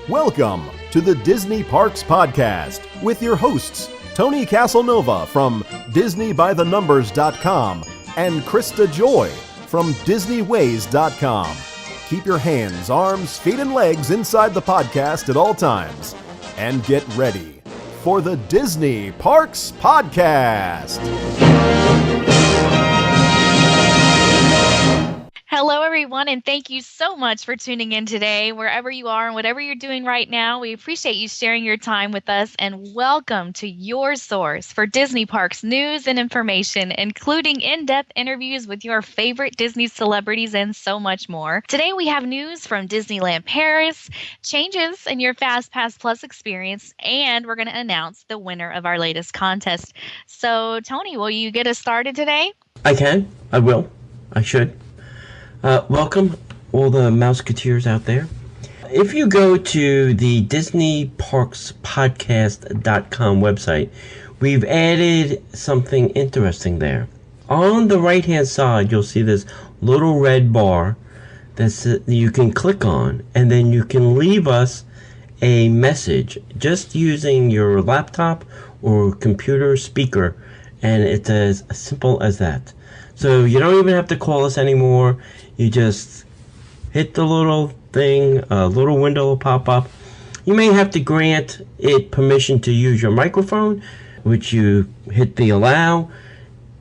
Welcome to the Disney Parks Podcast with your hosts, Tony Casanova from DisneyByTheNumbers.com and Krista Joy from DisneyWays.com. Keep your hands, arms, feet, and legs inside the podcast at all times. And get ready for the Disney Parks Podcast. Hello, everyone, and thank you so much for tuning in today. Wherever you are and whatever you're doing right now, we appreciate you sharing your time with us, and welcome to your source for Disney Parks news and information, including in-depth interviews with your favorite Disney celebrities and so much more. Today, we have news from Disneyland Paris, changes in your FastPass Plus experience, and we're going to announce the winner of our latest contest. So, Tony, will you get us started today? I can. I will. I should. Welcome, all the Mouseketeers out there. If you go to the DisneyParksPodcast.com website, we've added something interesting there. On the right-hand side, you'll see this little red bar that you can click on, and then you can leave us a message just using your laptop or computer speaker, and it's as simple as that. So you don't even have to call us anymore. You just hit the little thing, a little window will pop up. You may have to grant it permission to use your microphone, which you hit the allow.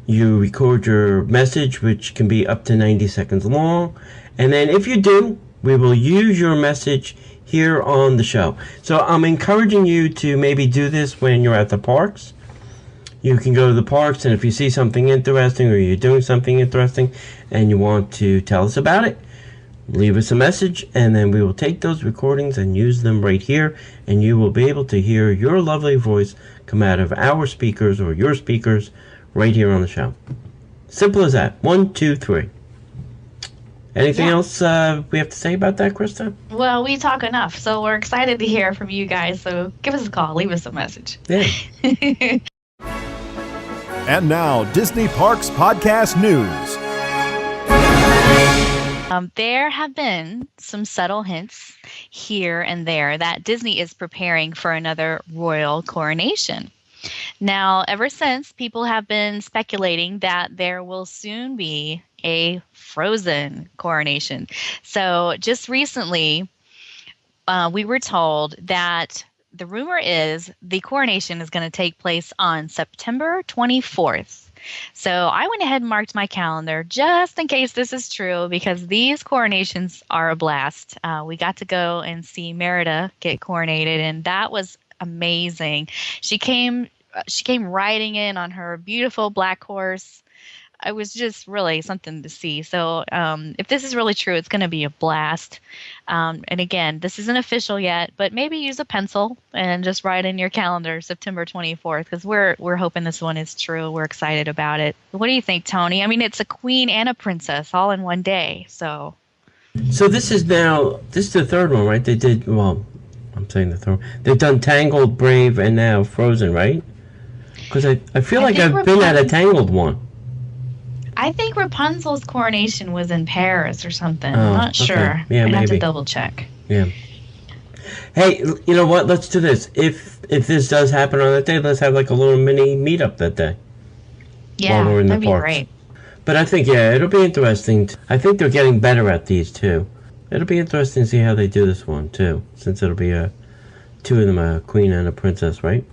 You record your message, which can be up to 90 seconds long. And then if you do, we will use your message here on the show. So I'm encouraging you to maybe do this when you're at the parks. You can go to the parks, and if you see something interesting or you're doing something interesting and you want to tell us about it, leave us a message, and then we will take those recordings and use them right here, and you will be able to hear your lovely voice come out of our speakers or your speakers right here on the show. Simple as that. 1, 2, 3. Anything else we have to say about that, Krista? Well, we talk enough, so we're excited to hear from you guys. So give us a call. Leave us a message. Yeah. And now, Disney Parks Podcast News. There have been some subtle hints here and there that Disney is preparing for another royal coronation. Now, ever since, people have been speculating that there will soon be a Frozen coronation. So just recently, we were told that the rumor is the coronation is going to take place on September 24th. So I went ahead and marked my calendar just in case this is true, because these coronations are a blast. We got to go and see Merida get coronated, and that was amazing. She came riding in on her beautiful black horse. It was just really something to see. So if this is really true, it's going to be a blast. And again, this isn't official yet, but maybe use a pencil and just write in your calendar September 24th, because we're hoping this one is true. We're excited about it. What do you think, Tony? I mean, it's a queen and a princess all in one day. So this is the third one, right? They did, well, I'm saying the third one. They've done Tangled, Brave, and now Frozen, right? Because I feel like I've been at a Tangled one. I think Rapunzel's coronation was in Paris or something. I'm not sure. Yeah, I'd maybe. have to double check. Yeah. Hey, you know what? Let's do this. If this does happen on that day, let's have like a little mini meetup that day. Yeah, while we're in that'd the be parks. great. But I think, it'll be interesting. I think they're getting better at these, too. It'll be interesting to see how they do this one, too, since it'll be two of them, a queen and a princess, right?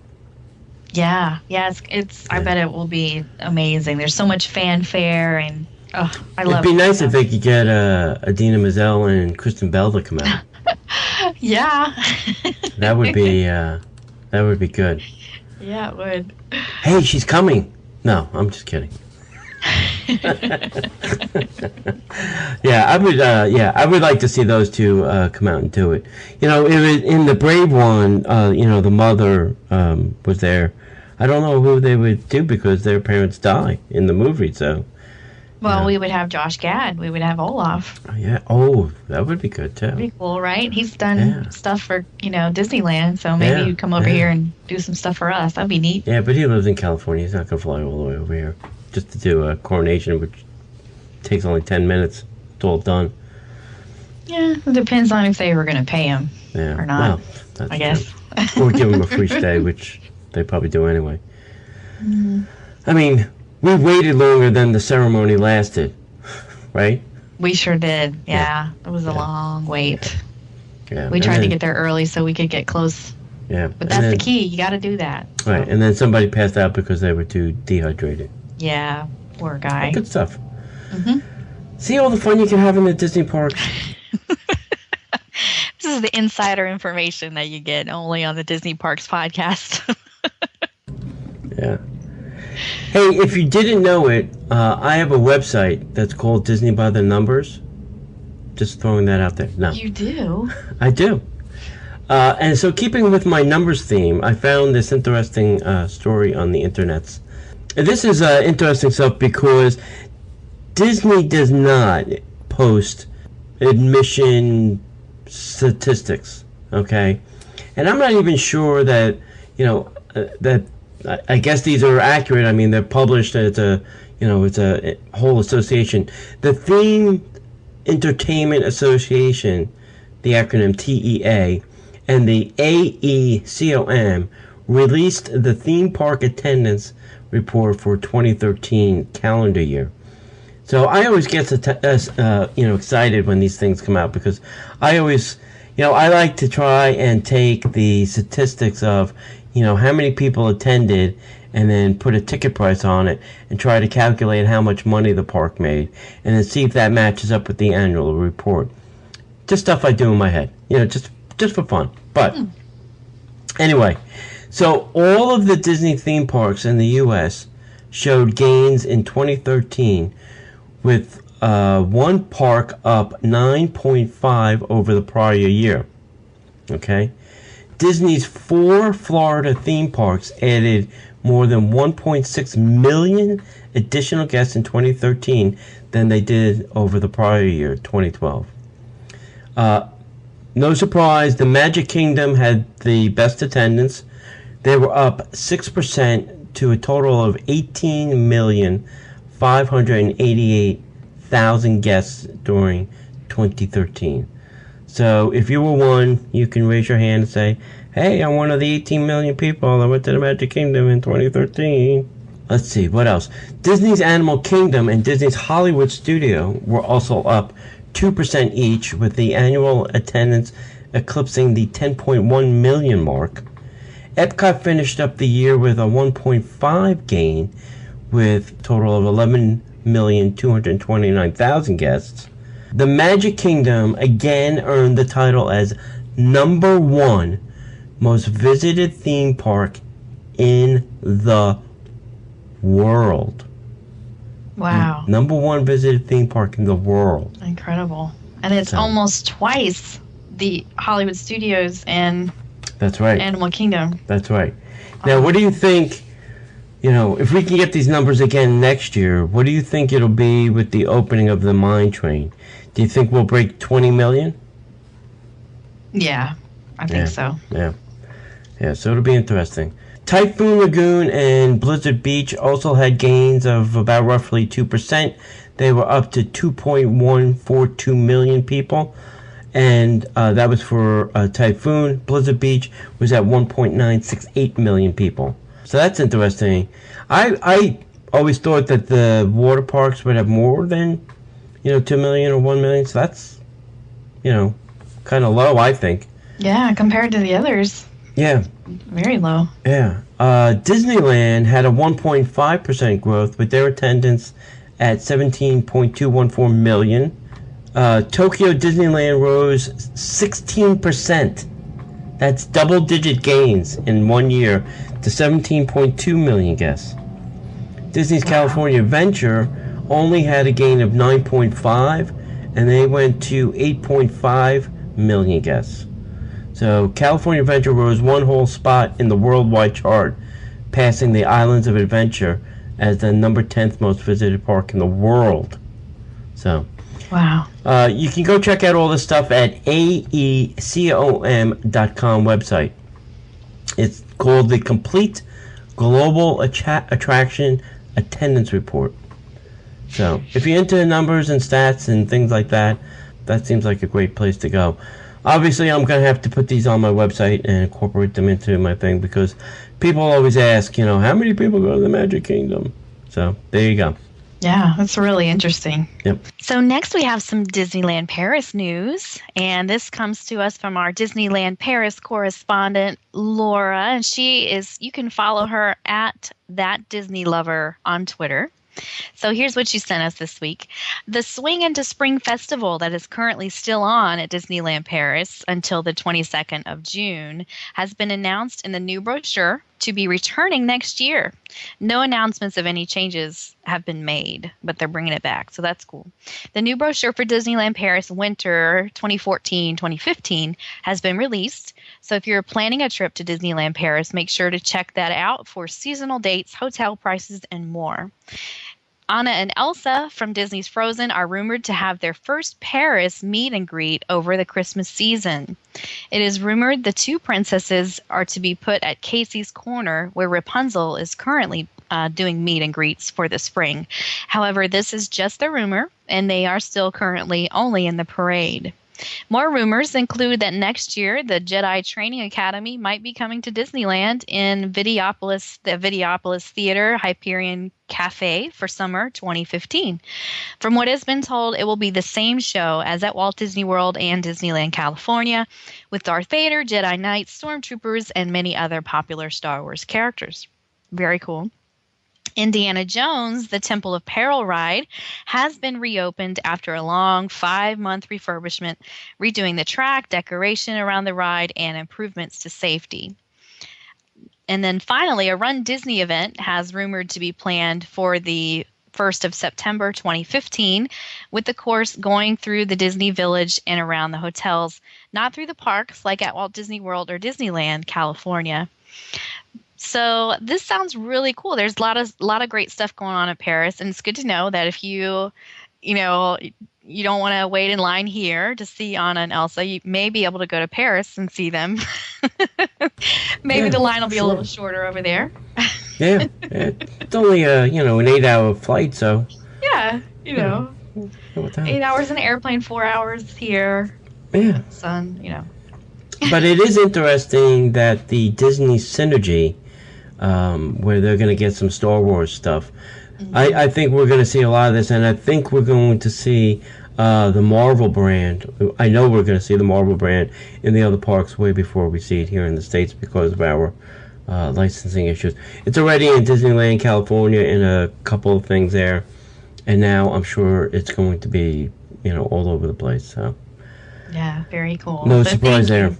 Yeah, it's. I bet it will be amazing. There's so much fanfare, and I love it. It'd be nice if they could get Idina Menzel and Kristen Bell to come out. Yeah. That would be good. Yeah, it would. Hey, she's coming. No, I'm just kidding. I would like to see those two come out and do it. You know, in the Brave one, the mother was there. I don't know who they would do because their parents die in the movie. So, well, we would have Josh Gad. We would have Olaf. Yeah. Oh, that would be good too. That'd be cool, right? He's done stuff for Disneyland, so maybe he'd come over here and do some stuff for us. That'd be neat. Yeah, but he lives in California. He's not gonna fly all the way over here just to do a coronation, which takes only 10 minutes. It's all done. Yeah, it depends on if they were going to pay him. Yeah. Or not, Well, that's I guess. true. Or give them a free stay, which they probably do anyway. Mm-hmm. I mean, we waited longer than the ceremony lasted, right? We sure did. Yeah. It was a long wait. Yeah. We tried to get there early so we could get close. Yeah. But that's the key. You got to do that. So. Right. And then somebody passed out because they were too dehydrated. Yeah. Poor guy. Good stuff. Mm-hmm. See all the fun you can have in the Disney parks? This is the insider information that you get only on the Disney Parks podcast. Yeah. Hey, if you didn't know it, I have a website that's called Disney by the Numbers. Just throwing that out there. No. You do? I do. And so keeping with my numbers theme, I found this interesting story on the internets. And this is interesting stuff because Disney does not post admission statistics, okay? And I'm not even sure that, that I guess these are accurate. I mean, they're published. It's a whole association. The Theme Entertainment Association, the acronym TEA, and the AECOM released the theme park attendance report for 2013 calendar year. So I always get excited when these things come out because I always, I like to try and take the statistics of, how many people attended and then put a ticket price on it and try to calculate how much money the park made and then see if that matches up with the annual report. Just stuff I do in my head, just for fun. But anyway, so all of the Disney theme parks in the U.S. showed gains in 2013 with one park up 9.5 over the prior year. Okay? Disney's 4 Florida theme parks added more than 1.6 million additional guests in 2013 than they did over the prior year, 2012. No surprise, the Magic Kingdom had the best attendance. They were up 6% to a total of 18,588,000 guests during 2013. So if you were one, you can raise your hand and say, hey, I'm one of the 18 million people that went to the Magic Kingdom in 2013. Let's see, what else? Disney's Animal Kingdom and Disney's Hollywood Studio were also up 2% each, with the annual attendance eclipsing the 10.1 million mark. Epcot finished up the year with a 1.5 gain, with a total of 11,229,000 guests. The Magic Kingdom again earned the title as number 1 most visited theme park in the world. Wow. Number 1 visited theme park in the world. Incredible. And it's almost twice the Hollywood Studios and that's right. Animal Kingdom. That's right. Now, what do you think, if we can get these numbers again next year, what do you think it'll be with the opening of the Mine Train? Do you think we'll break 20 million? Yeah, I think so. Yeah. Yeah, so it'll be interesting. Typhoon Lagoon and Blizzard Beach also had gains of about roughly 2%. They were up to 2.142 million people. And that was for Typhoon. Blizzard Beach was at 1.968 million people. So that's interesting. I always thought that the water parks would have more than, 2 million or 1 million. So that's, kind of low, I think. Yeah, compared to the others. Yeah. Very low. Yeah. Disneyland had a 1.5% growth with their attendance at 17.214 million. Tokyo Disneyland rose 16%. That's double-digit gains in 1 year to 17.2 million guests. Disney's California Adventure only had a gain of 9.5, and they went to 8.5 million guests. So California Adventure rose 1 whole spot in the worldwide chart, passing the Islands of Adventure as the number 10th most visited park in the world. So, wow. You can go check out all this stuff at aecom.com website. It's called the Complete Global Attraction Attendance Report. So, if you're into numbers and stats and things like that, that seems like a great place to go. Obviously, I'm going to have to put these on my website and incorporate them into my thing because people always ask, how many people go to the Magic Kingdom? So there you go. Yeah, that's really interesting. Yep. So next we have some Disneyland Paris news, and this comes to us from our Disneyland Paris correspondent, Laura, and you can follow her at That Disney Lover on Twitter. So here's what she sent us this week. The Swing into Spring Festival that is currently still on at Disneyland Paris until the 22nd of June has been announced in the new brochure to be returning next year. No announcements of any changes have been made, but they're bringing it back, so that's cool. The new brochure for Disneyland Paris Winter 2014-2015 has been released, so if you're planning a trip to Disneyland Paris, make sure to check that out for seasonal dates, hotel prices, and more. Anna and Elsa from Disney's Frozen are rumored to have their first Paris meet and greet over the Christmas season. It is rumored the two princesses are to be put at Casey's Corner, where Rapunzel is currently doing meet and greets for the spring. However, this is just a rumor, and they are still currently only in the parade. More rumors include that next year, the Jedi Training Academy might be coming to Disneyland in the Videopolis Theater Hyperion Cafe for summer 2015. From what has been told, it will be the same show as at Walt Disney World and Disneyland California, with Darth Vader, Jedi Knights, Stormtroopers, and many other popular Star Wars characters. Very cool. Indiana Jones, the Temple of Peril ride, has been reopened after a long 5-month refurbishment, redoing the track, decoration around the ride, and improvements to safety. And then finally, a Run Disney event has rumored to be planned for the 1st of September 2015, with the course going through the Disney Village and around the hotels, not through the parks like at Walt Disney World or Disneyland, California. So this sounds really cool. There's a lot of great stuff going on at Paris, and it's good to know that if you don't want to wait in line here to see Anna and Elsa, you may be able to go to Paris and see them. Maybe the line will be a little shorter over there. Yeah, it's only an 8-hour flight, so. Yeah, 8 hours in an airplane, 4 hours here. Yeah. Sun, But it is interesting that the Disney Synergy, where they're going to get some Star Wars stuff, I think we're going to see a lot of this, and I think we're going to see the Marvel brand. I know we're going to see the Marvel brand in the other parks way before we see it here in the States because of our licensing issues. It's already in Disneyland, California, in a couple of things there, and now I'm sure it's going to be, all over the place. So. Yeah, very cool. No surprise there.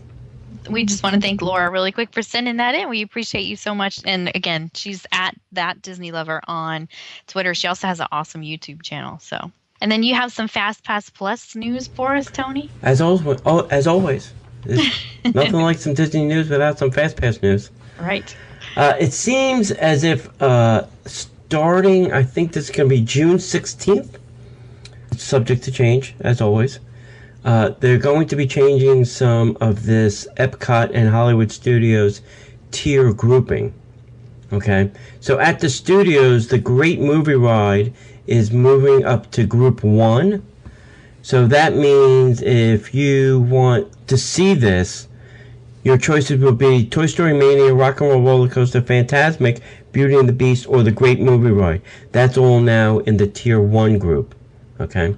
We just want to thank Laura really quick for sending that in. We appreciate you so much. And again, she's at That Disney Lover on Twitter. She also has an awesome YouTube channel. So, and then you have some Fast Pass Plus news for us, Tony. As always, there's nothing like some Disney news without some Fast Pass news. Right. It seems as if starting, I think this is going to be June 16th. It's subject to change, as always. They're going to be changing some of this Epcot and Hollywood Studios tier grouping. Okay? So at the studios, the Great Movie Ride is moving up to Group 1. So that means if you want to see this, your choices will be Toy Story Mania, Rock and Roll Roller Coaster, Fantasmic, Beauty and the Beast, or the Great Movie Ride. That's all now in the Tier 1 group. Okay?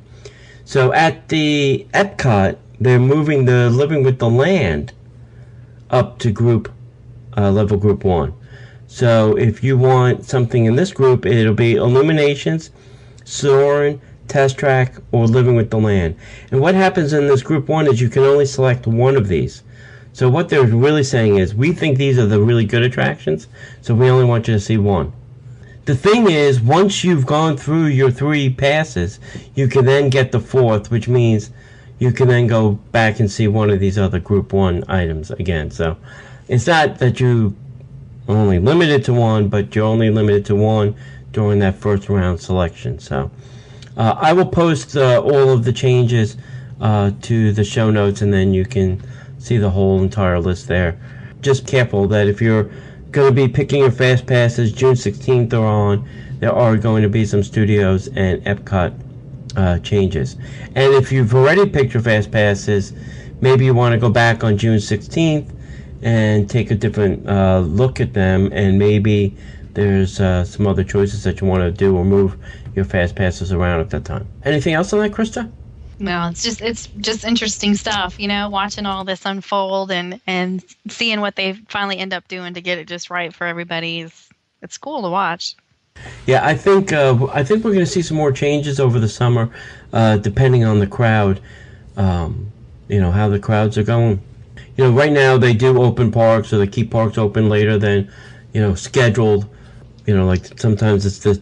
So at the Epcot, they're moving the Living with the Land up to level Group 1. So if you want something in this group, it'll be Illuminations, Soarin', Test Track, or Living with the Land. And what happens in this Group 1 is you can only select one of these. So what they're really saying is, we think these are the really good attractions, so we only want you to see one. The thing is, once you've gone through your 3 passes, you can then get the 4th, which means you can then go back and see one of these other Group 1 items again. So it's not that you are only limited to one, but you're only limited to one during that first round selection. So I will post all of the changes to the show notes, and then you can see the whole entire list there. Just careful that if you're going to be picking your Fast Passes, June 16th or on, there are going to be some Studios and Epcot changes. And if you've already picked your Fast Passes, maybe you want to go back on June 16th and take a different look at them, and maybe there's some other choices that you want to do or move your fast passes around at that time. Anything else on that, Krista? No, it's just interesting stuff, watching all this unfold and seeing what they finally end up doing to get it just right for everybody. It's cool to watch. Yeah, I think we're going to see some more changes over the summer, depending on the crowd. How the crowds are going. Right now they do open parks, or they keep parks open later than scheduled. Like sometimes it's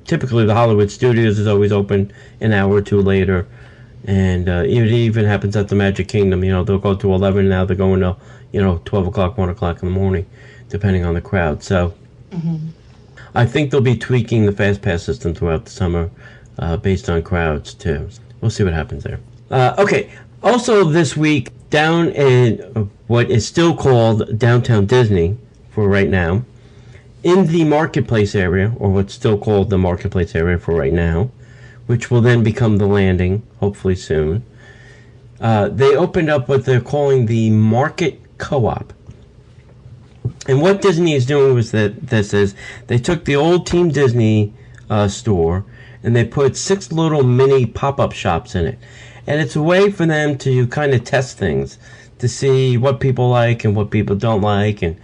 typically the Hollywood Studios is always open an hour or two later. And it even happens at the Magic Kingdom. They'll go to 11, now they're going to 12 o'clock, 1 o'clock in the morning, depending on the crowd. So I think they'll be tweaking the Fast Pass system throughout the summer based on crowds too. We'll see what happens there. Okay, also this week, down in what is still called Downtown Disney for right now, in the Marketplace area, or what's still called the Marketplace area for right now, which will then become the Landing, hopefully soon. They opened up what they're calling the Market Co-op. And what Disney is doing was they took the old Team Disney store and they put 6 little mini pop-up shops in it. And it's a way for them to kind of test things, to see what people like and what people don't like, and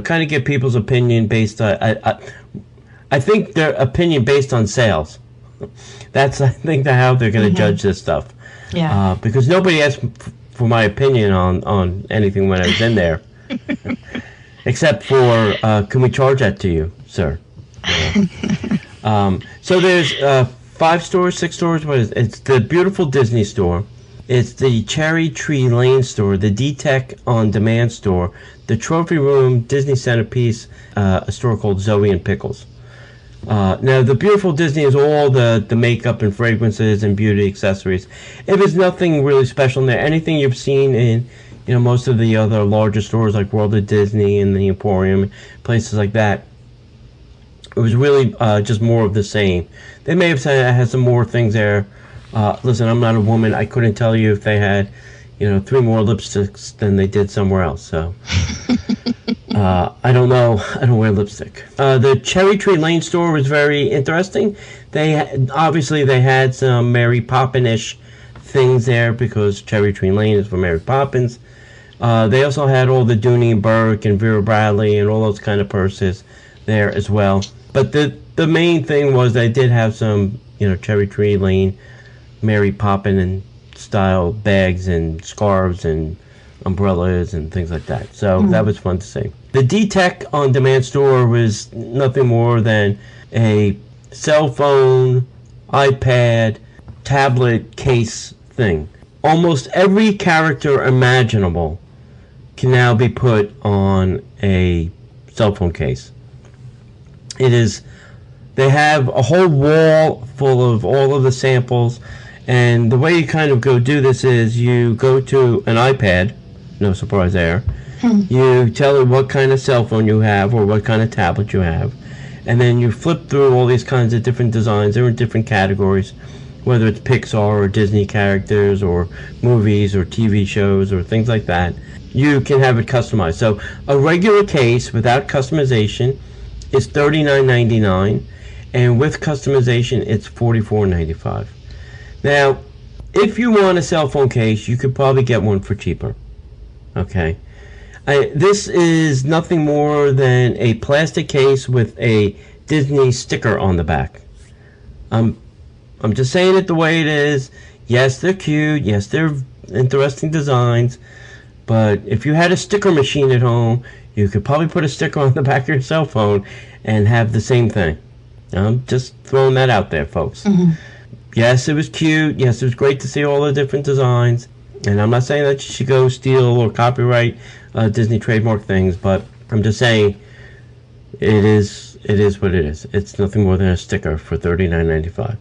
kind of get people's opinion based on, I think their opinion based on sales. That's, I think, how they're going to judge this stuff. Yeah. Because nobody asked for my opinion on anything when I was in there, except for, can we charge that to you, sir? So there's 5 stores, 6 stores. What is it? It's the beautiful Disney store. It's the Cherry Tree Lane store, the D-Tech On Demand store, the Trophy Room, Disney Centerpiece, a store called Zoe and Pickles. Now, the beautiful Disney is all the makeup and fragrances and beauty accessories. It was nothing really special in there. Anything you've seen in most of the other larger stores like World of Disney and the Emporium, places like that. It was really just more of the same. They may have said had some more things there. Listen, I'm not a woman. I couldn't tell you if they had 3 more lipsticks than they did somewhere else. So I don't know. I don't wear lipstick. The Cherry Tree Lane store was very interesting. They had some Mary Poppins-ish things there because Cherry Tree Lane is for Mary Poppins. They also had all the Dooney and Burke and Vera Bradley and all those kind of purses there as well. But the main thing was they did have some Cherry Tree Lane Mary Poppins and style bags and scarves and umbrellas and things like that. So that was fun to see. The D-Tech On Demand store was nothing more than a cell phone, iPad, tablet case thing. Almost every character imaginable can now be put on a cell phone case. They have a whole wall full of all of the samples, and the way you kind of go do this is you go to an iPad, no surprise there, you tell it what kind of cell phone you have or what kind of tablet you have, and then you flip through all these kinds of different designs. They're in different categories, whether it's Pixar or Disney characters or movies or TV shows or things like that. You can have it customized. So a regular case without customization is $39.99, and with customization it's $44.95. Now, if you want a cell phone case, you could probably get one for cheaper. Okay, this is nothing more than a plastic case with a Disney sticker on the back. I'm just saying it the way it is. Yes, they're cute. Yes, they're interesting designs. But if you had a sticker machine at home, you could probably put a sticker on the back of your cell phone and have the same thing. I'm just throwing that out there, folks. Yes, it was cute. Yes, it was great to see all the different designs. And I'm not saying that you should go steal or copyright Disney trademark things, but I'm just saying it is what it is. It's nothing more than a sticker for $39.95.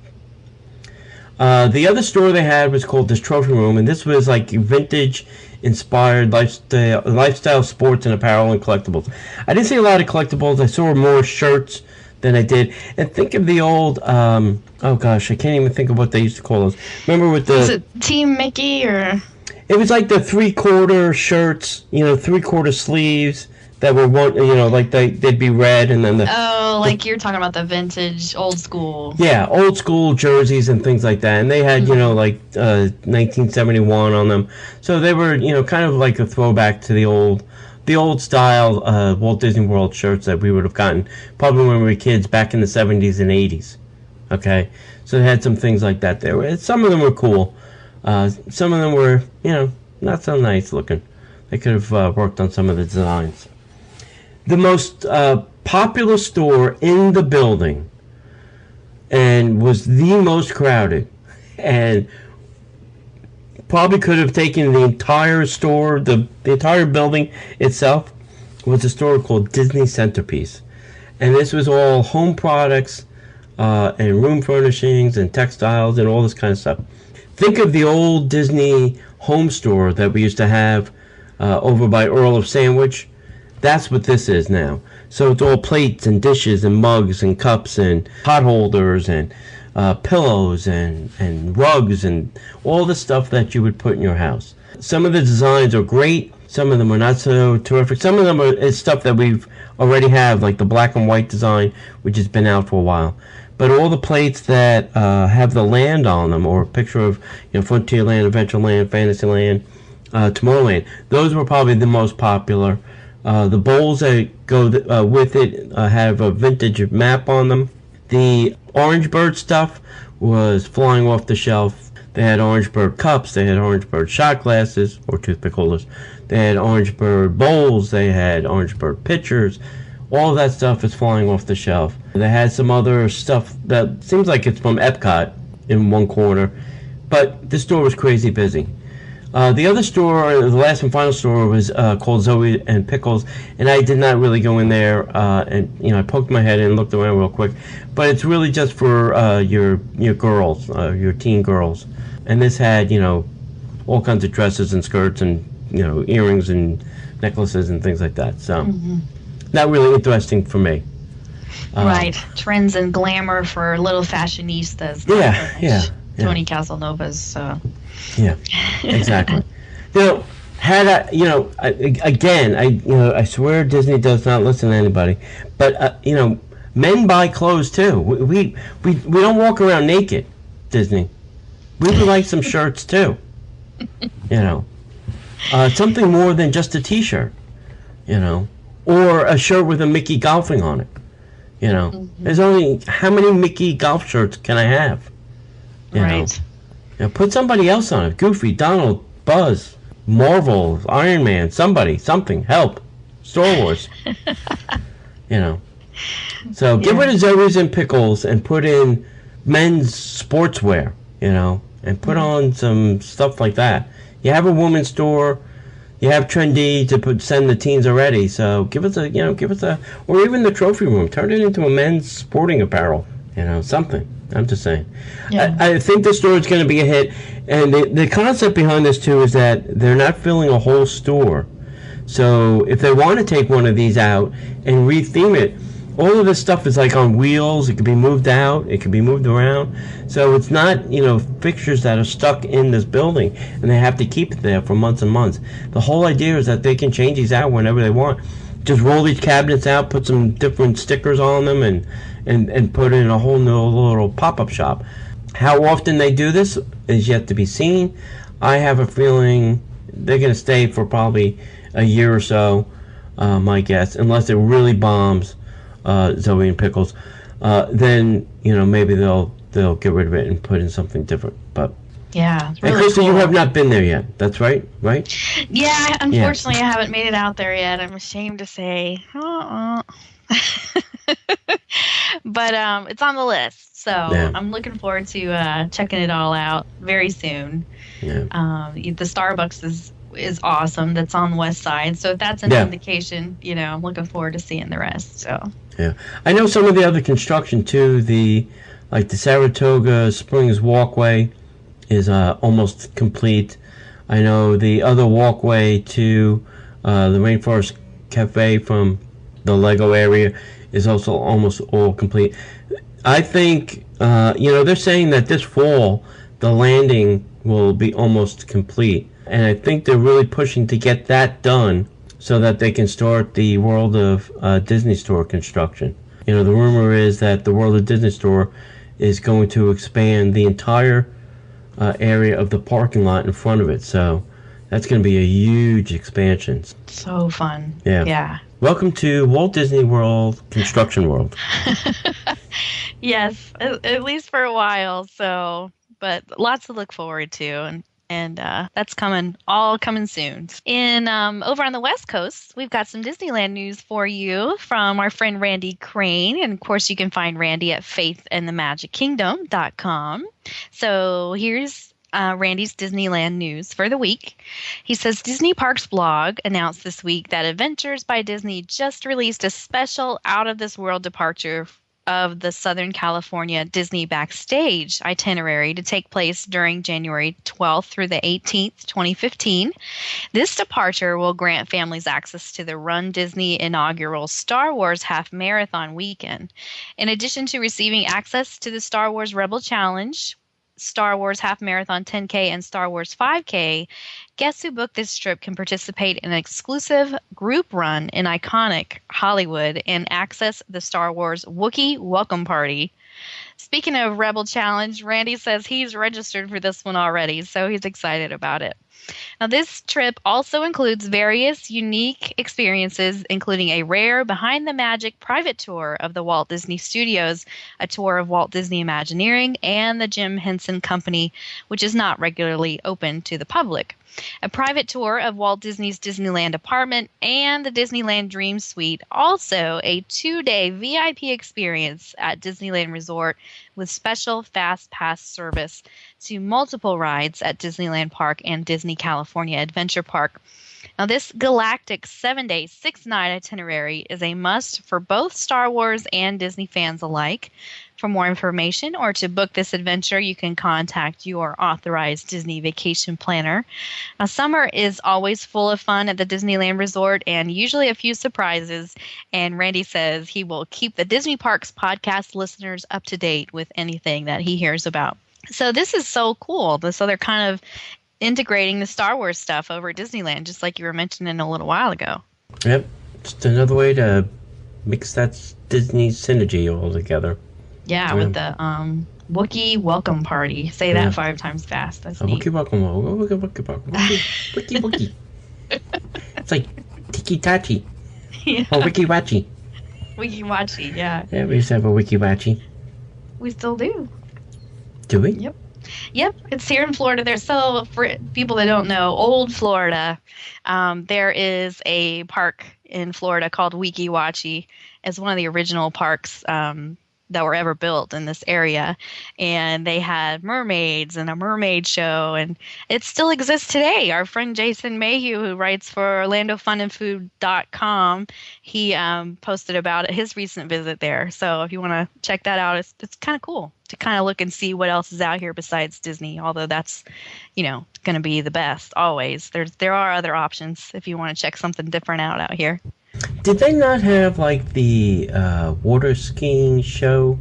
The other store they had was called this Trophy Room, and this was like vintage inspired lifestyle sports and apparel and collectibles. I didn't see a lot of collectibles. I saw more shirts than I did. And think of the old oh gosh, I can't even think of what they used to call those. Remember with the... Is it Team Mickey or... It was like the 3/4 shirts, 3/4 sleeves that were like they'd be red, and then like you're talking about the vintage, old school. Yeah, old school jerseys and things like that, and they had 1971 on them, so they were kind of like a throwback to the old style Walt Disney World shirts that we would have gotten probably when we were kids back in the 70s and 80s. Okay, so they had some things like that there. Some of them were cool. Some of them were, not so nice looking. They could have worked on some of the designs. The most popular store in the building and was the most crowded and probably could have taken the entire store, the entire building itself, was a store called Disney Centerpiece. And this was all home products and room furnishings and textiles and all this kind of stuff. Think of the old Disney home store that we used to have over by Earl of Sandwich. That's what this is now. So it's all plates and dishes and mugs and cups and pot holders and pillows and rugs and all the stuff that you would put in your house. Some of the designs are great. Some of them are not so terrific. Some of them is stuff that we've already have, like the black and white design, which has been out for a while. But all the plates that have the land on them, or a picture of Frontierland, Adventureland, Fantasyland, Tomorrowland, those were probably the most popular. The bowls that go with it have a vintage map on them. The Orange Bird stuff was flying off the shelf. They had Orange Bird cups. They had Orange Bird shot glasses or toothpick holders. They had Orange Bird bowls. They had Orange Bird pitchers. All of that stuff is flying off the shelf. They had some other stuff that seems like it's from Epcot in one corner, but the store was crazy busy. The other store, the last and final store, was called Zoe and Pickles, and I did not really go in there. And I poked my head in and looked around real quick, but it's really just for your girls, your teen girls. And this had all kinds of dresses and skirts and earrings and necklaces and things like that. So not really interesting for me. Right, trends and glamour for little fashionistas. Yeah. Tony Casanova's. Yeah, exactly. Had I, again, I swear Disney does not listen to anybody, but men buy clothes too. We don't walk around naked, Disney. We would like some shirts too. Something more than just a T-shirt, or a shirt with a Mickey golfing on it. There's only how many Mickey golf shirts can I have? Right. Put somebody else on it. Goofy, Donald, Buzz, Marvel, Iron Man, somebody, something, help. Star Wars. So get rid of Zoe's and Pickles and put in men's sportswear, and put on some stuff like that. You have a women's store. You have Trendy to send the teens already. So give us a, or even the trophy room. Turn it into a men's sporting apparel. Something. I'm just saying. Yeah. I think the store is going to be a hit. And the concept behind this, too, is that they're not filling a whole store. So if they want to take one of these out and retheme it, all of this stuff is like on wheels. It can be moved out. It can be moved around. So it's not, fixtures that are stuck in this building and they have to keep it there for months and months. The whole idea is that they can change these out whenever they want. Just roll these cabinets out, put some different stickers on them, and put in a whole new little pop-up shop. How often they do this is yet to be seen. I have a feeling they're going to stay for probably a year or so, my guess, unless it really bombs Zoe and Pickles. Then maybe they'll get rid of it and put in something different. But yeah, it's really and Krista, cool. you have not been there yet. That's right? Yeah, unfortunately, I haven't made it out there yet. I'm ashamed to say. But it's on the list, so I'm looking forward to checking it all out very soon. Yeah. The Starbucks is awesome. That's on the west side, so if that's an indication, I'm looking forward to seeing the rest. So yeah, I know some of the other construction too. The Saratoga Springs Walkway is almost complete. I know the other walkway to the Rainforest Cafe from the Lego area is also almost all complete. I think, they're saying that this fall the landing will be almost complete. And I think they're really pushing to get that done so that they can start the World of Disney Store construction. You know, the rumor is that the World of Disney Store is going to expand the entire area of the parking lot in front of it. So that's going to be a huge expansion. So fun. Yeah. Welcome to Walt Disney World Construction World. Yes, at least for a while. So, but lots to look forward to, and that's coming soon. In over on the West Coast, we've got some Disneyland news for you from our friend Randy Crane, and of course you can find Randy at faithandthemagickingdom.com. So here's Randy's Disneyland news for the week. He says Disney Parks blog announced this week that Adventures by Disney just released a special out-of-this-world departure of the Southern California Disney Backstage itinerary to take place during January 12th through the 18th, 2015. This departure will grant families access to the Run Disney inaugural Star Wars Half Marathon weekend. In addition to receiving access to the Star Wars Rebel Challenge, Star Wars Half Marathon 10K, and Star Wars 5K, guests who book this trip can participate in an exclusive group run in iconic Hollywood and access the Star Wars Wookiee Welcome Party. Speaking of Rebel Challenge, Randy says he's registered for this one already, so he's excited about it. Now, this trip also includes various unique experiences, including a rare Behind the Magic private tour of the Walt Disney Studios, a tour of Walt Disney Imagineering, and the Jim Henson Company, which is not regularly open to the public. A private tour of Walt Disney's Disneyland apartment and the Disneyland Dream Suite. Also, a 2-day VIP experience at Disneyland Resort with special Fast Pass service to multiple rides at Disneyland Park and Disney California Adventure Park. Now, this galactic 7-day, 6-night itinerary is a must for both Star Wars and Disney fans alike. For more information or to book this adventure, you can contact your authorized Disney vacation planner. Now, summer is always full of fun at the Disneyland Resort and usually a few surprises. And Randy says he will keep the Disney Parks podcast listeners up to date with anything that he hears about. So this is so cool. So they're kind of integrating the Star Wars stuff over at Disneyland, just like you were mentioning a little while ago. Yep. Just another way to mix that Disney synergy all together. Yeah, with the Wookiee Welcome Party. Say that 5 times fast. That's neat. Wookiee Welcome. Wookiee. It's like Tiki-Tachi. Yeah. Or Wiki-Wachi. Wiki-Wachi, yeah. Yeah, we used to have a Wiki-Wachi. We still do. Do we? Yep, it's here in Florida. So for people that don't know, old Florida, there is a park in Florida called Wiki-Wachi. It's one of the original parks that were ever built in this area, and they had mermaids and a mermaid show, and it still exists today. Our friend Jason Mayhew, who writes for OrlandoFunandFood.com, he posted about his recent visit there. So if you want to check that out, it's kind of cool to kind of look and see what else is out here besides Disney, although that's, going to be the best always. There are other options if you want to check something different out here. Did they not have, like, the water skiing show?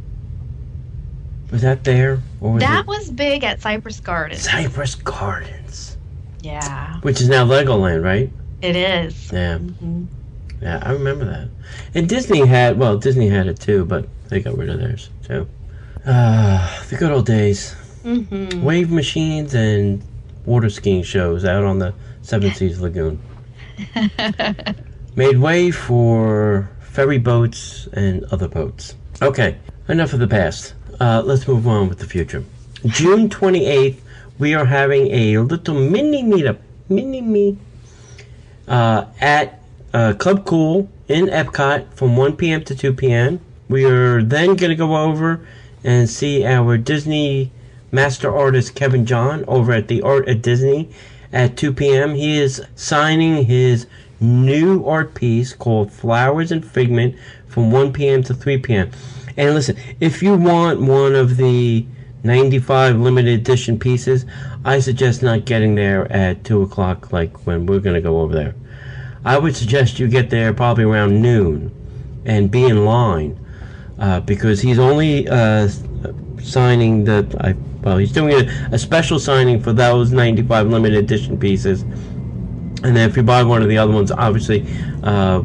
Was that there? Or was big at Cypress Gardens. Cypress Gardens. Yeah. Which is now Legoland, right? It is. Yeah. Mm-hmm. Yeah, I remember that. And Disney had it too, but they got rid of theirs, too. The good old days. Mm-hmm. Wave machines and water skiing shows out on the Seven Seas Lagoon. Made way for ferry boats and other boats. Okay, enough of the past. Let's move on with the future. June 28th, we are having a little mini meetup. At Club Cool in Epcot from 1 p.m. to 2 p.m. We are then going to go over and see our Disney master artist Kevin John over at the Art at Disney at 2 p.m. He is signing his new art piece called Flowers and Figment from 1 p.m. to 3 p.m. And listen, if you want one of the 95 limited edition pieces, I suggest not getting there at 2 o'clock like when we're going to go over there. I would suggest you get there probably around noon and be in line because he's only signing he's doing a special signing for those 95 limited edition pieces. And then if you buy one of the other ones, obviously,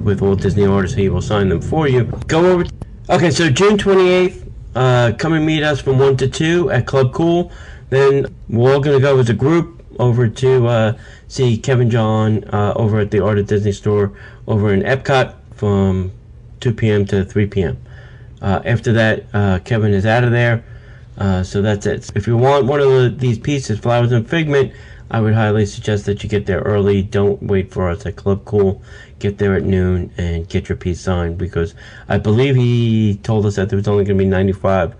with Walt Disney artists, he will sign them for you. Go over. Okay, so June 28th, come and meet us from 1 to 2 at Club Cool. Then we're all going to go as a group over to see Kevin John over at the Art of Disney store over in Epcot from 2 p.m. to 3 p.m. After that, Kevin is out of there. So that's it. If you want one of these pieces, Flowers and Figment, I would highly suggest that you get there early. Don't wait for us at Club Cool. Get there at noon and get your piece signed, because I believe he told us that there was only going to be 95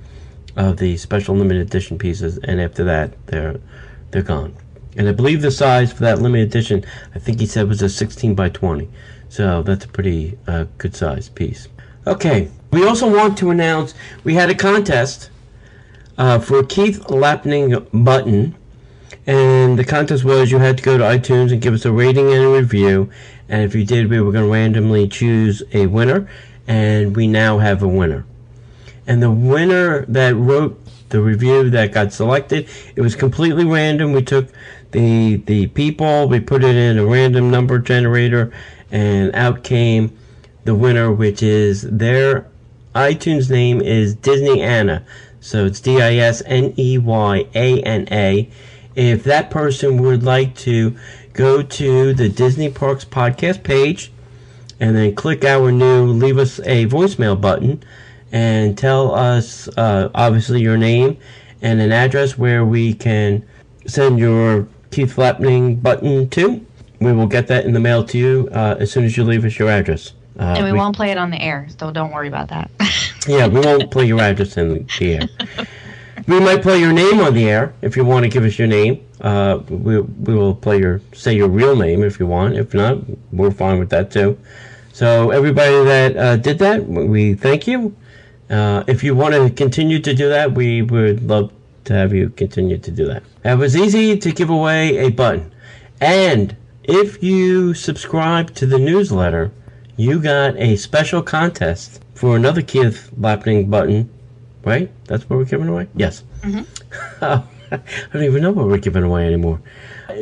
of the special limited edition pieces, and after that, they're gone. And I believe the size for that limited edition, I think he said, was a 16 by 20. So that's a pretty good size piece. Okay, we also want to announce we had a contest for Keith Lapning button. And the contest was you had to go to iTunes and give us a rating and a review. And if you did, we were going to randomly choose a winner. And we now have a winner. And the winner that wrote the review that got selected, it was completely random. We took the people, we put it in a random number generator, and out came the winner, which is their iTunes name is Disney Anna. So it's DISNEYANA. If that person would like to go to the Disney Parks podcast page and then click our new leave us a voicemail button and tell us obviously your name and an address where we can send your Keith Lapning button to, we will get that in the mail to you as soon as you leave us your address. And we won't play it on the air, so don't worry about that. Yeah, we won't play your address in the air. We might play your name on the air if you want to give us your name. We will say your real name if you want. If not, we're fine with that too. So everybody that did that, we thank you. If you want to continue to do that, we would love to have you continue to do that. It was easy to give away a button. And if you subscribe to the newsletter, you got a special contest for another Keith Lapning button. Right? That's what we're giving away? Yes. Mm-hmm. I don't even know what we're giving away anymore.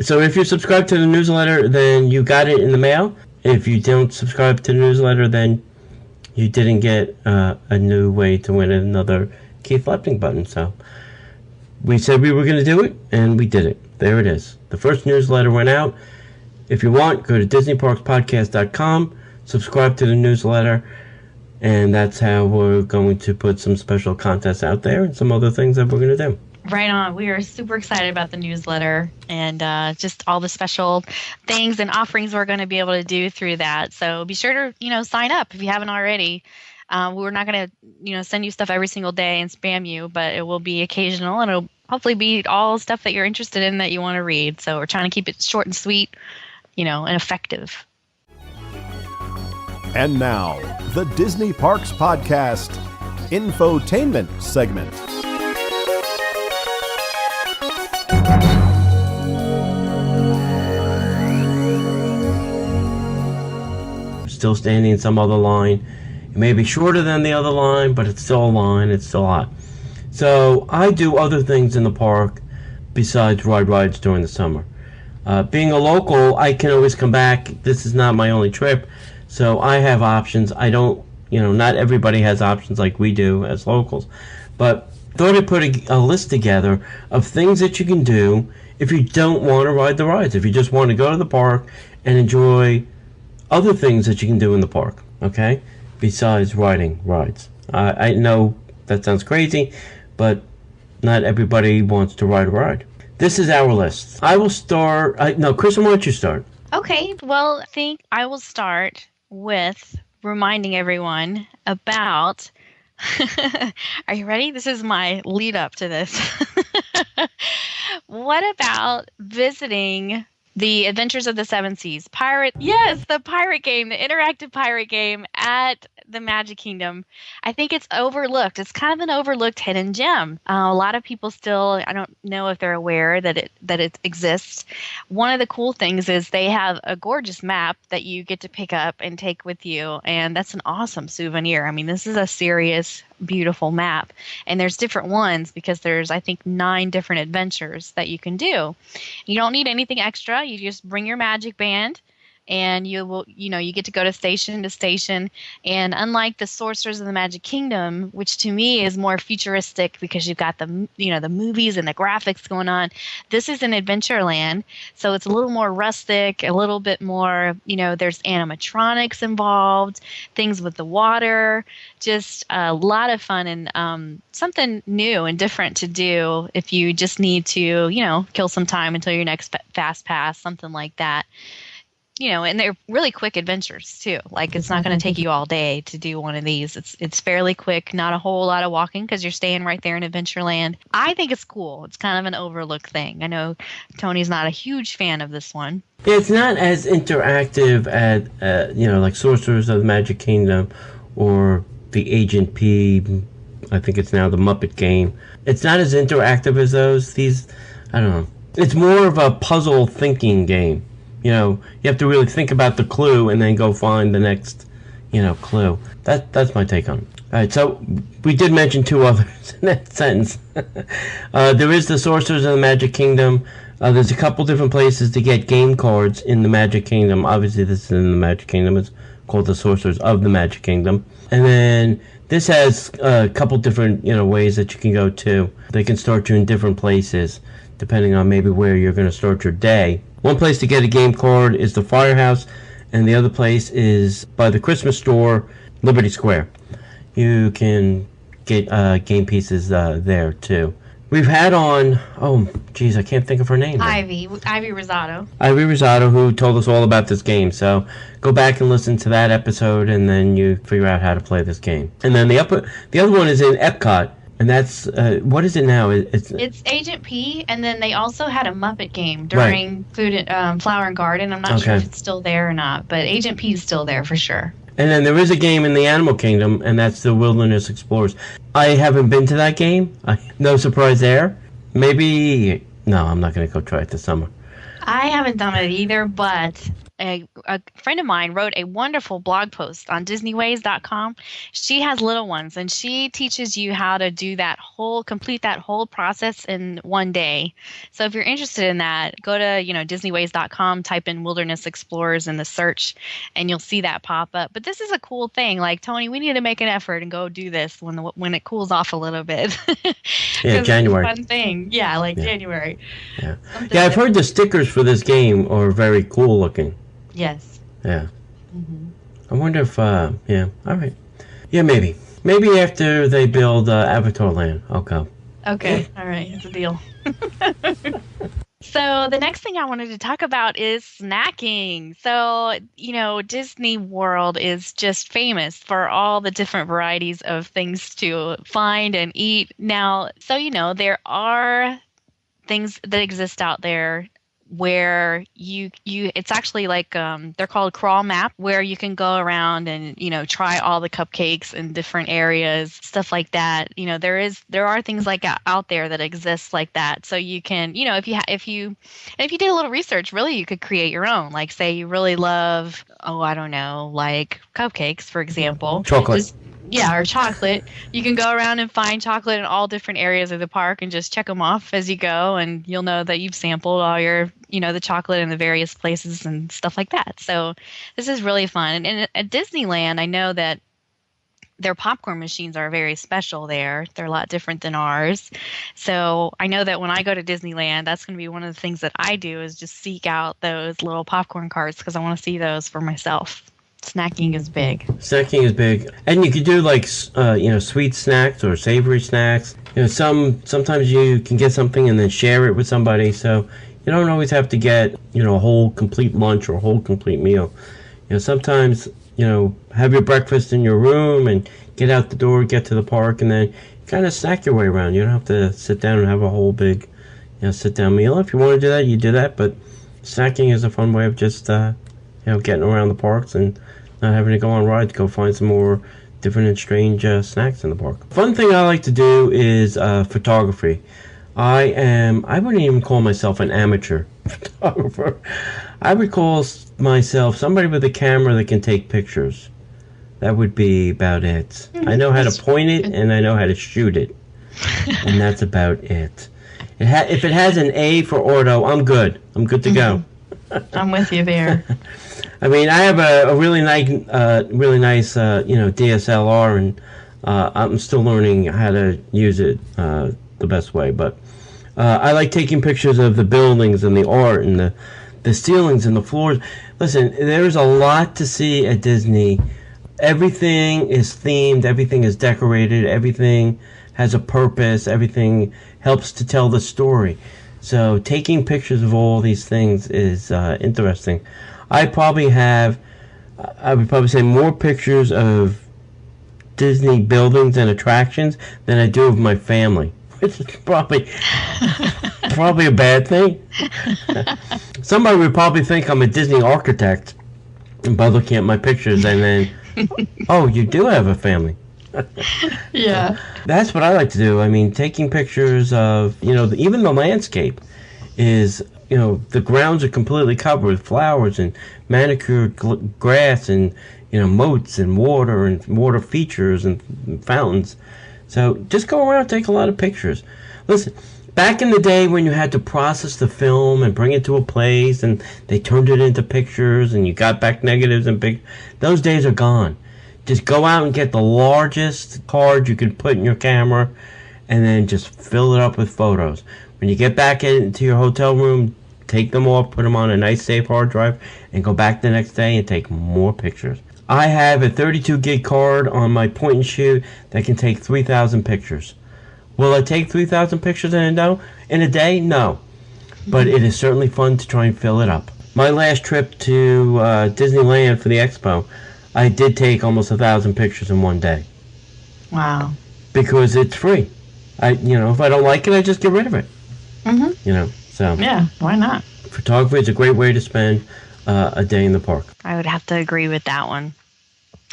So if you subscribe to the newsletter, then you got it in the mail. If you don't subscribe to the newsletter, then you didn't get a new way to win another Keith Lapning button. So we said we were going to do it, and we did it. There it is. The first newsletter went out. If you want, go to DisneyParksPodcast.com, subscribe to the newsletter, and that's how we're going to put some special contests out there and some other things that we're going to do. Right on. We are super excited about the newsletter and just all the special things and offerings we're going to be able to do through that. So be sure to, sign up if you haven't already. We're not going to, send you stuff every single day and spam you, but it will be occasional, and it'll hopefully be all stuff that you're interested in that you want to read. So we're trying to keep it short and sweet, and effective. And now, the Disney Parks Podcast Infotainment segment. Still standing in some other line. It may be shorter than the other line, but it's still a line. It's still hot. So I do other things in the park besides ride rides during the summer. Being a local, I can always come back. This is not my only trip. So I have options. I don't, not everybody has options like we do as locals. But thought I'd put a list together of things that you can do if you don't want to ride the rides. If you just want to go to the park and enjoy other things that you can do in the park, okay? Besides riding rides. I know that sounds crazy, but not everybody wants to ride a ride. This is our list. I will start. Krista, why don't you start? Okay. Well, I think I will start with reminding everyone about. Are you ready? This is my lead up to this. What about visiting the Adventures of the Seven Seas? The pirate game, the interactive pirate game at the Magic Kingdom. I think it's overlooked. It's kind of an overlooked hidden gem. A lot of people still, I don't know if they're aware that it exists. One of the cool things is they have a gorgeous map that you get to pick up and take with you, and that's an awesome souvenir. I mean, this is a serious, beautiful map, and there's different ones because there's, I think, 9 different adventures that you can do. You don't need anything extra. You just bring your magic band, and you get to go to station, and unlike the Sorcerers of the Magic Kingdom, which to me is more futuristic because you've got the movies and the graphics going on, this is an Adventureland, so it's a little more rustic, a little bit more, there's animatronics involved, things with the water, just a lot of fun, and something new and different to do if you just need to, kill some time until your next fast pass, something like that. And they're really quick adventures too. Like, it's not going to take you all day to do one of these. It's fairly quick, not a whole lot of walking because you're staying right there in Adventureland. I think it's cool. It's kind of an overlooked thing. I know Tony's not a huge fan of this one. Yeah, it's not as interactive as, like Sorcerers of the Magic Kingdom or the Agent P. I think it's now the Muppet game. It's not as interactive as those. I don't know. It's more of a puzzle thinking game. You have to really think about the clue and then go find the next, clue. That's my take on it. All right, so we did mention 2 others in that sentence. There is the Sorcerers of the Magic Kingdom. There's a couple different places to get game cards in the Magic Kingdom. Obviously, this is in the Magic Kingdom. It's called the Sorcerers of the Magic Kingdom. And then this has a couple different, ways that you can go to. They can start you in different places, depending on maybe where you're going to start your day. One place to get a game card is the Firehouse, and the other place is by the Christmas store, Liberty Square. You can get game pieces there, too. We've had on, I can't think of her name. Ivy Rosado. Ivy Rosado, who told us all about this game. So go back and listen to that episode, and then you figure out how to play this game. And then the other one is in Epcot. And that's, what is it now? It's Agent P, and then they also had a Muppet game during Flower and Garden. I'm not sure if it's still there or not, but Agent P is still there for sure. And then there is a game in the Animal Kingdom, and that's the Wilderness Explorers. I haven't been to that game. No surprise there. Maybe, no, I'm not going to go try it this summer. I haven't done it either, but a friend of mine wrote a wonderful blog post on DisneyWays.com. She has little ones, and she teaches you how to do complete that whole process in one day. So if you're interested in that, go to DisneyWays.com, type in Wilderness Explorers in the search, and you'll see that pop up. But this is a cool thing. Like, Tony, we need to make an effort and go do this when it cools off a little bit. Yeah, January. It's a fun thing. Yeah, January. Yeah, I've heard the stickers for this game are very cool looking. Yes. Yeah. Mm-hmm. I wonder if, all right. Yeah, maybe. Maybe after they build Avatarland, I'll go. Okay, all right, it's a deal. So the next thing I wanted to talk about is snacking. So, Disney World is just famous for all the different varieties of things to find and eat. Now, so, there are things that exist out there where it's actually like they're called crawl map, where you can go around and try all the cupcakes in different areas, stuff like that. There are things like out there that exist like that, so you can if you did a little research, really you could create your own. Like, say you really love like cupcakes, for example, chocolate. Or chocolate. You can go around and find chocolate in all different areas of the park and just check them off as you go, and you'll know that you've sampled all your, the chocolate in the various places and stuff like that. So this is really fun. And at Disneyland, I know that their popcorn machines are very special there. They're a lot different than ours. So I know that when I go to Disneyland, that's going to be one of the things that I do, is just seek out those little popcorn carts because I want to see those for myself. Snacking is big. Snacking is big. And you could do sweet snacks or savory snacks. Sometimes you can get something and then share it with somebody. So you don't always have to get, a whole complete lunch or a whole complete meal. Sometimes, have your breakfast in your room and get out the door, get to the park, and then kind of snack your way around. You don't have to sit down and have a whole big, sit-down meal. If you want to do that, you do that. But snacking is a fun way of just, getting around the parks and not having to go on rides, go find some more different and strange snacks in the park. Fun thing I like to do is photography. I wouldn't even call myself an amateur photographer. I would call myself somebody with a camera that can take pictures. That would be about it. I know how to point it and I know how to shoot it. And that's about it. If it has an A for auto, I'm good. I'm good to go. I'm with you there. I mean, I have a really nice, DSLR, and I'm still learning how to use it the best way. But I like taking pictures of the buildings and the art and the ceilings and the floors. Listen, there's a lot to see at Disney. Everything is themed. Everything is decorated. Everything has a purpose. Everything helps to tell the story. So taking pictures of all these things is interesting. I would probably say more pictures of Disney buildings and attractions than I do of my family, which is probably a bad thing. Somebody would probably think I'm a Disney architect by looking at my pictures and then, oh, you do have a family. Yeah. That's what I like to do. I mean, taking pictures of, even the landscape is, the grounds are completely covered with flowers and manicured grass and, moats and water features and fountains. So just go around and take a lot of pictures. Listen, back in the day when you had to process the film and bring it to a place and they turned it into pictures and you got back negatives and those days are gone. Just go out and get the largest card you can put in your camera and then just fill it up with photos. When you get back into your hotel room, take them off, put them on a nice safe hard drive, and go back the next day and take more pictures. I have a 32 gig card on my point and shoot that can take 3,000 pictures. Will I take 3,000 pictures in a day? No. But it is certainly fun to try and fill it up. My last trip to Disneyland for the expo, I did take almost 1,000 pictures in one day. Wow. Because it's free. If I don't like it, I just get rid of it. Mm-hmm. So. Yeah, why not? Photography is a great way to spend a day in the park. I would have to agree with that one.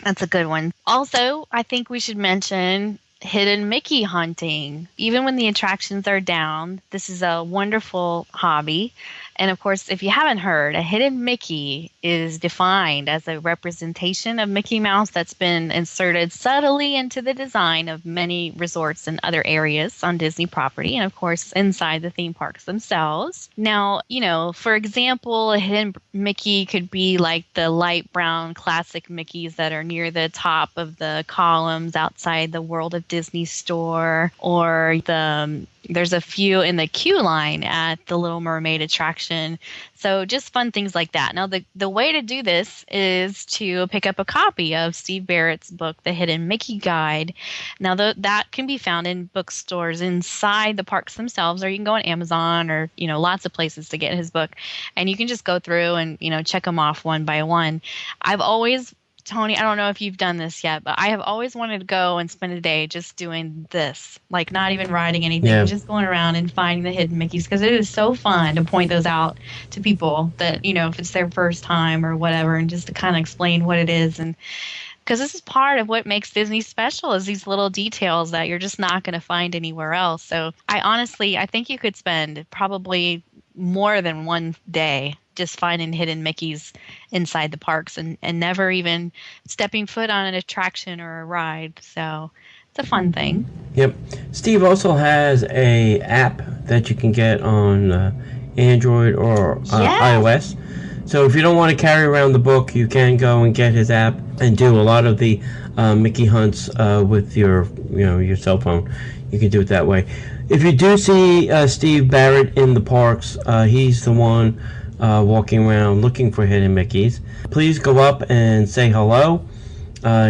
That's a good one. Also, I think we should mention hidden Mickey hunting. Even when the attractions are down, this is a wonderful hobby. And of course, if you haven't heard, a hidden Mickey is defined as a representation of Mickey Mouse that's been inserted subtly into the design of many resorts and other areas on Disney property, and of course, inside the theme parks themselves. Now, for example, a hidden Mickey could be like the light brown classic Mickeys that are near the top of the columns outside the World of Disney store, or there's a few in the queue line at the Little Mermaid attraction. So just fun things like that. Now, the way to do this is to pick up a copy of Steve Barrett's book, The Hidden Mickey Guide. Now, that can be found in bookstores inside the parks themselves, or you can go on Amazon or, lots of places to get his book. And you can just go through and, check them off one by one. Tony, I don't know if you've done this yet, but I have always wanted to go and spend a day just doing this, like not even writing anything, just going around and finding the hidden Mickeys, because it is so fun to point those out to people that, if it's their first time or whatever, and just to kind of explain what it is. And because this is part of what makes Disney special, is these little details that you're just not going to find anywhere else. So I think you could spend probably more than one day just finding hidden Mickeys inside the parks and never even stepping foot on an attraction or a ride. So it's a fun thing. Yep. Steve also has a app that you can get on Android or iOS. So if you don't want to carry around the book, you can go and get his app and do a lot of the Mickey hunts with your cell phone. You can do it that way. If you do see Steve Barrett in the parks, he's the one walking around looking for hidden Mickeys. Please go up and say hello.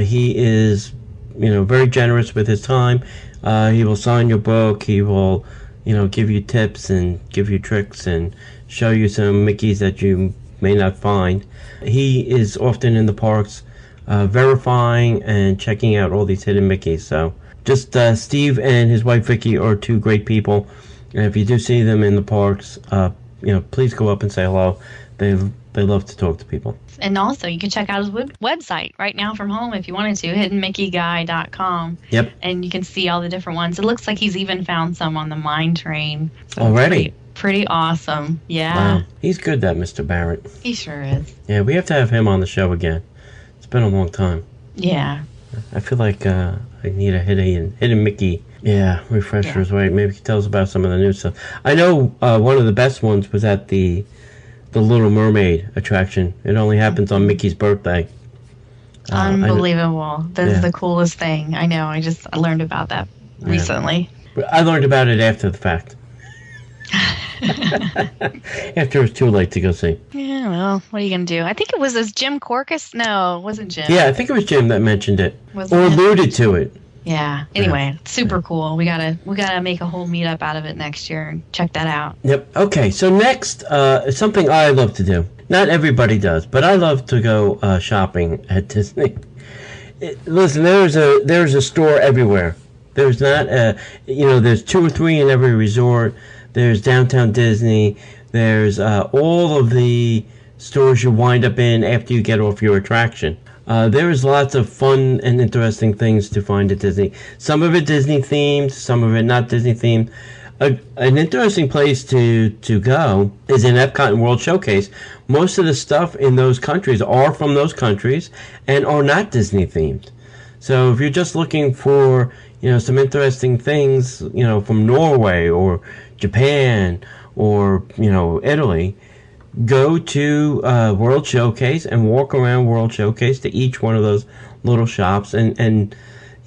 He is, very generous with his time. He will sign your book. He will, give you tips and give you tricks and show you some Mickeys that you may not find. He is often in the parks verifying and checking out all these hidden Mickeys. So just Steve and his wife Vicky are two great people. And if you do see them in the parks, please go up and say hello. They They love to talk to people. And also, you can check out his website right now from home if you wanted to, hiddenmickeyguy.com. Yep. And you can see all the different ones. It looks like he's even found some on the mine train. So already? Pretty awesome. Yeah. Wow. He's good, that Mr. Barrett. He sure is. Yeah, we have to have him on the show again. It's been a long time. Yeah. I feel like I need a hidden Mickey. Yeah, refreshers, right? Maybe you can tell us about some of the new stuff. I know one of the best ones was at the Little Mermaid attraction. It only happens on Mickey's birthday. Unbelievable. This is the coolest thing. I know. I learned about that recently. I learned about it after the fact. After it was too late to go see. Yeah, well, what are you going to do? I think it was Jim Corcus. No, it wasn't Jim. Yeah, I think it was Jim that mentioned it. Wasn't or it? Alluded to it. Yeah. Anyway, super cool. We gotta make a whole meetup out of it next year and check that out. Yep. Okay. So next, something I love to do. Not everybody does, but I love to go shopping at Disney. Listen, there's a store everywhere. There's not there's 2 or 3 in every resort. There's Downtown Disney. There's all of the stores you wind up in after you get off your attraction. There is lots of fun and interesting things to find at Disney. Some of it Disney themed, some of it not Disney themed. An interesting place to go is in Epcot and World Showcase. Most of the stuff in those countries are from those countries and are not Disney themed. So if you're just looking for some interesting things from Norway or Japan or Italy, go to World Showcase and walk around World Showcase to each one of those little shops, and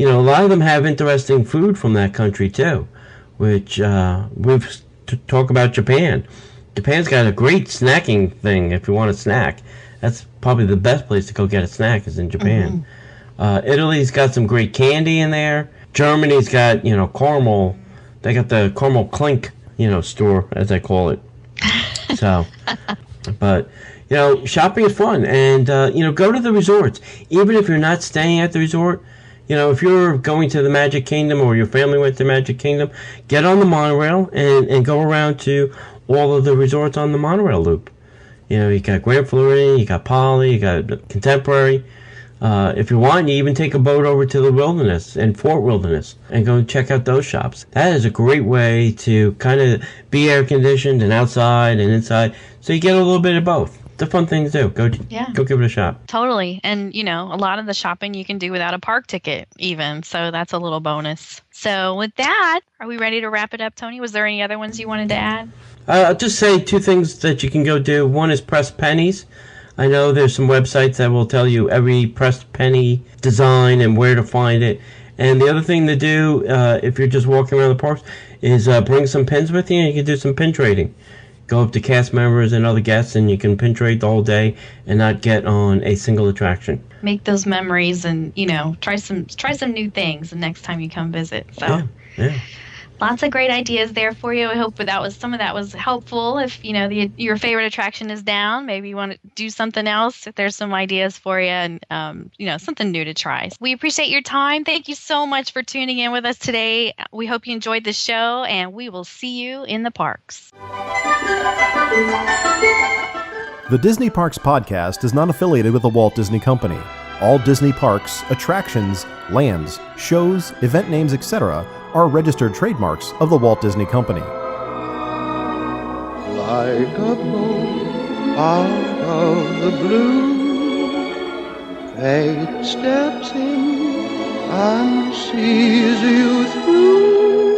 a lot of them have interesting food from that country too, which we've talk about Japan. Japan's got a great snacking thing if you want a snack. That's probably the best place to go get a snack is in Japan. Italy's got some great candy in there. Germany's got caramel. They got the caramel clink store, as I call it. So, but shopping is fun, and go to the resorts. Even if you're not staying at the resort, if you're going to the Magic Kingdom or your family went to Magic Kingdom, get on the monorail and go around to all of the resorts on the monorail loop. You got Grand Floridian, you got Poly, you got Contemporary. If you want, you even take a boat over to the Wilderness and Fort Wilderness and go check out those shops. That is a great way to kind of be air conditioned and outside and inside, so you get a little bit of both. It's a fun thing to do. Go give it a shot. Totally. And, a lot of the shopping you can do without a park ticket even, so that's a little bonus. So with that, are we ready to wrap it up, Tony? Was there any other ones you wanted to add? I'll just say 2 things that you can go do. One is press pennies. I know there's some websites that will tell you every pressed penny design and where to find it. And the other thing to do, if you're just walking around the parks, is bring some pins with you and you can do some pin trading. Go up to cast members and other guests and you can pin trade the whole day and not get on a single attraction. Make those memories and, try some new things the next time you come visit. So. Yeah. Lots of great ideas there for you. I hope some of that was helpful. If your favorite attraction is down, maybe you want to do something else. If there's some ideas for you, and something new to try. We appreciate your time. Thank you so much for tuning in with us today. We hope you enjoyed the show, and we will see you in the parks. The Disney Parks Podcast is not affiliated with the Walt Disney Company. All Disney parks, attractions, lands, shows, event names, etc. are registered trademarks of the Walt Disney Company. Like a bolt out of the blue, fate steps in and sees you through.